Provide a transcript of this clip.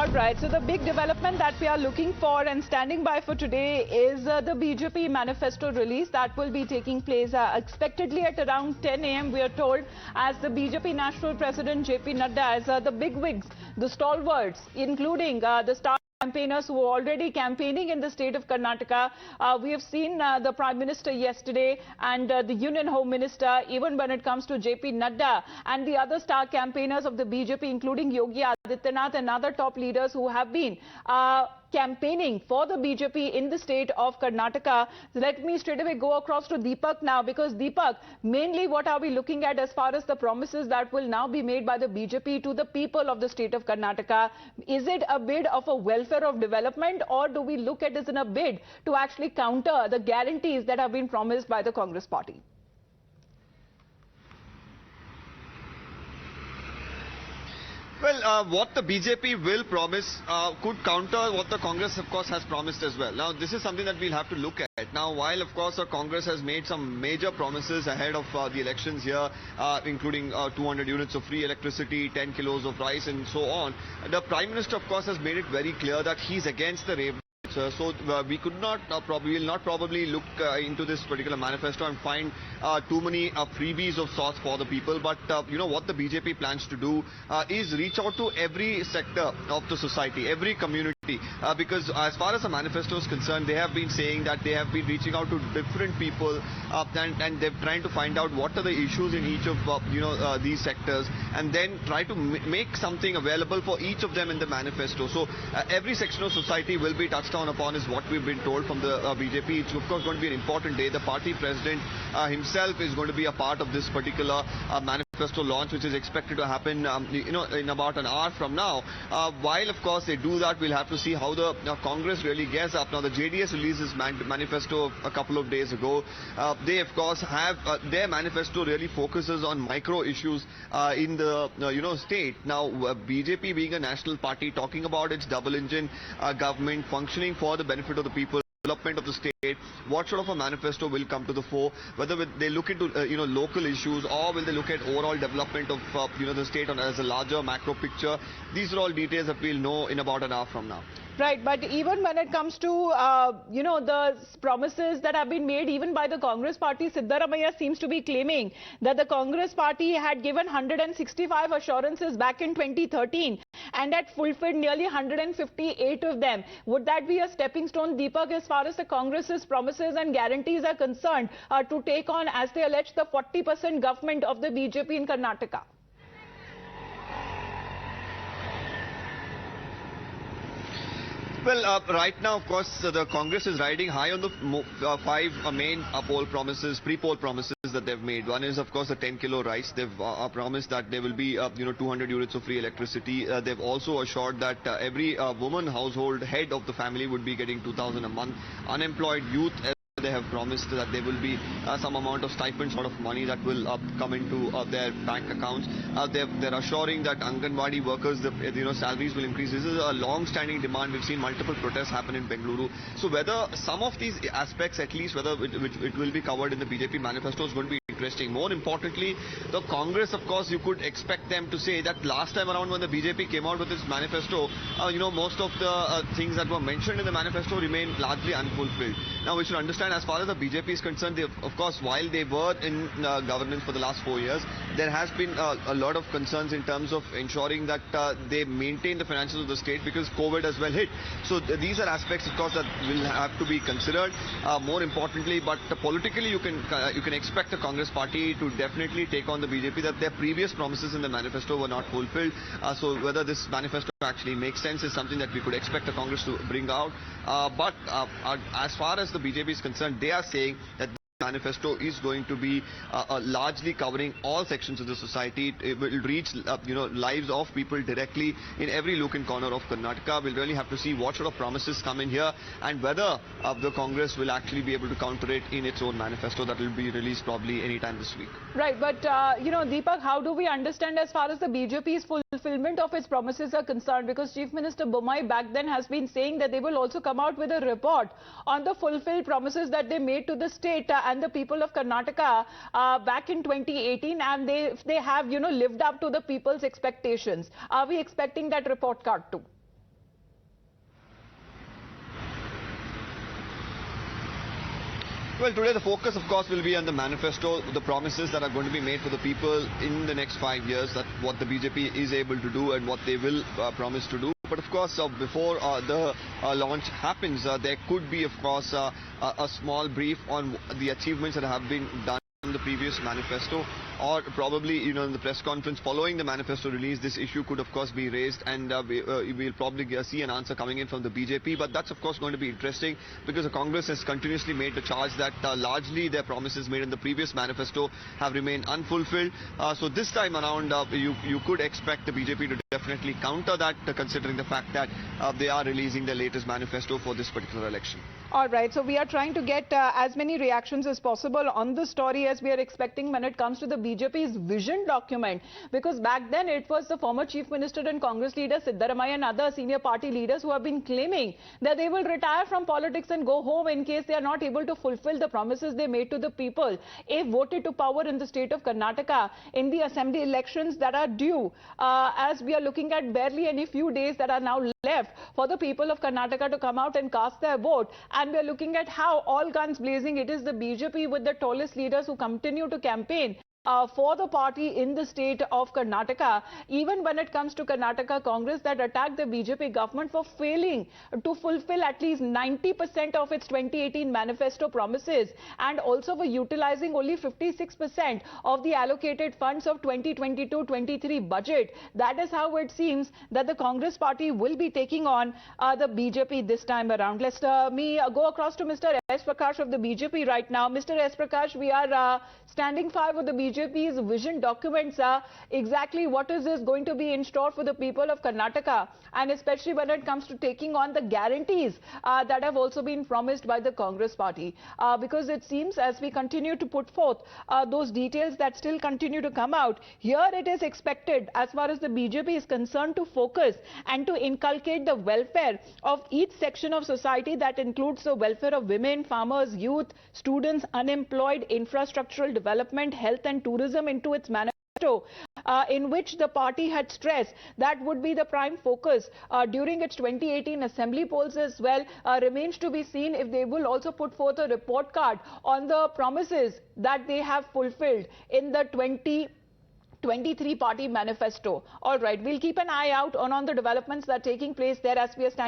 All right, so the big development that we are looking for and standing by for today is the BJP manifesto release that will be taking place expectedly at around 10 a.m. we are told, as the BJP National President JP Nadda, as the bigwigs, the stalwarts, including the star campaigners who are already campaigning in the state of Karnataka. We have seen the Prime Minister yesterday and the Union Home Minister, even when it comes to JP Nadda and the other star campaigners of the BJP, including Yogi Adityanath and other top leaders who have been campaigning for the BJP in the state of Karnataka. Let me straight away go across to Deepak now, because Deepak, mainly what are we looking at as far as the promises that will now be made by the BJP to the people of the state of Karnataka? Is it a bid of a welfare of development, or do we look at it as in a bid to actually counter the guarantees that have been promised by the Congress party? Well, what the BJP will promise could counter what the Congress, of course, has promised as well. Now, this is something that we'll have to look at. Now, while, of course, the Congress has made some major promises ahead of the elections here, including 200 units of free electricity, 10 kilos of rice, and so on, the Prime Minister, of course, has made it very clear that he's against the Revdi. So we could not will not probably look into this particular manifesto and find too many freebies of sorts for the people. But you know what the BJP plans to do is reach out to every sector of the society, every community. Because as far as the manifesto is concerned, they have been saying that they have been reaching out to different people and they're trying to find out what are the issues in each of these sectors, and then try to make something available for each of them in the manifesto. So every section of society will be touched upon is what we've been told from the BJP. It's of course going to be an important day. The party president himself is going to be a part of this particular manifesto launch, which is expected to happen in about an hour from now. While of course they do that, we'll have to see how the Congress really gears up. Now the JDS released this manifesto a couple of days ago. They of course have their manifesto really focuses on micro issues in the state. Now BJP being a national party, talking about its double engine government functioning for the benefit of the people, development of the state, what sort of a manifesto will come to the fore, whether they look into local issues, or will they look at overall development of the state as a larger macro picture. These are all details that we'll know in about an hour from now. Right, but even when it comes to, the promises that have been made even by the Congress party, Siddaramaiah seems to be claiming that the Congress party had given 165 assurances back in 2013 and had fulfilled nearly 158 of them. Would that be a stepping stone, Deepak, as far as the Congress's promises and guarantees are concerned, to take on, as they allege, the 40% government of the BJP in Karnataka? Well, right now, of course, the Congress is riding high on the five main pre-poll promises that they've made. One is, of course, the 10 kilo rice. They've promised that there will be, 200 units of free electricity. They've also assured that every woman household head of the family would be getting 2,000 a month. Unemployed youth, they have promised that there will be some amount of stipend sort of money that will come into their bank accounts. They're assuring that Anganwadi workers, salaries will increase. This is a long-standing demand. We've seen multiple protests happen in Bengaluru. So whether some of these aspects, at least whether it will be covered in the BJP manifesto, is going to be interesting. More importantly, the Congress, of course, you could expect them to say that last time around when the BJP came out with its manifesto, most of the things that were mentioned in the manifesto remain largely unfulfilled. Now we should understand, as far as the BJP is concerned, they, of course, while they were in governance for the last 4 years, there has been a lot of concerns in terms of ensuring that they maintain the finances of the state, because COVID as well hit. So these are aspects, of course, that will have to be considered. More importantly, but politically, you can expect the Congress party to definitely take on the BJP, that their previous promises in the manifesto were not fulfilled. So whether this manifesto actually makes sense is something that we could expect the Congress to bring out. But as far as the BJP is concerned, they are saying that the manifesto is going to be largely covering all sections of the society. It will reach lives of people directly in every nook and corner of Karnataka. We'll really have to see what sort of promises come in here, and whether the Congress will actually be able to counter it in its own manifesto that will be released probably anytime this week. Right, but Deepak, how do we understand as far as the BJP's fulfillment of its promises are concerned? Because Chief Minister Bommai back then has been saying that they will also come out with a report on the fulfilled promises that they made to the state and the people of Karnataka back in 2018, and they have lived up to the people's expectations. Are we expecting that report card too? Well, today the focus, of course, will be on the manifesto, the promises that are going to be made for the people in the next 5 years, that what the BJP is able to do and what they will promise to do. But of course, before the launch happens, there could be, of course, a small brief on the achievements that have been done in the previous manifesto, or probably, in the press conference following the manifesto release, this issue could, of course, be raised, and we'll probably see an answer coming in from the BJP. But that's, of course, going to be interesting, because the Congress has continuously made the charge that largely their promises made in the previous manifesto have remained unfulfilled. So this time around, you could expect the BJP to definitely counter that, considering the fact that they are releasing their latest manifesto for this particular election. All right, so we are trying to get as many reactions as possible on the story as we are expecting when it comes to the BJP's vision document, because back then it was the former Chief Minister and Congress leader Siddaramaiah and other senior party leaders who have been claiming that they will retire from politics and go home in case they are not able to fulfill the promises they made to the people if voted to power in the state of Karnataka in the assembly elections that are due, as we are looking at barely any few days that are now left for the people of Karnataka to come out and cast their vote. And we are looking at how, all guns blazing, it is the BJP with the tallest leaders who continue to campaign for the party in the state of Karnataka, even when it comes to Karnataka Congress that attacked the BJP government for failing to fulfill at least 90% of its 2018 manifesto promises, and also for utilizing only 56% of the allocated funds of 2022-23 budget. That is how it seems that the Congress party will be taking on the BJP this time around. Let's go across to Mr. S. Prakash of the BJP right now. Mr. S. Prakash, we are standing by with the BJP's vision documents. Exactly what is this going to be in store for the people of Karnataka, and especially when it comes to taking on the guarantees that have also been promised by the Congress party, because it seems as we continue to put forth those details that still continue to come out, here it is expected, as far as the BJP is concerned, to focus and to inculcate the welfare of each section of society. That includes the welfare of women, farmers, youth, students, unemployed, infrastructural development, health and tourism into its manifesto, in which the party had stressed that would be the prime focus during its 2018 assembly polls as well. Remains to be seen if they will also put forth a report card on the promises that they have fulfilled in the 2023 party manifesto. All right, we'll keep an eye out on the developments that are taking place there as we are standing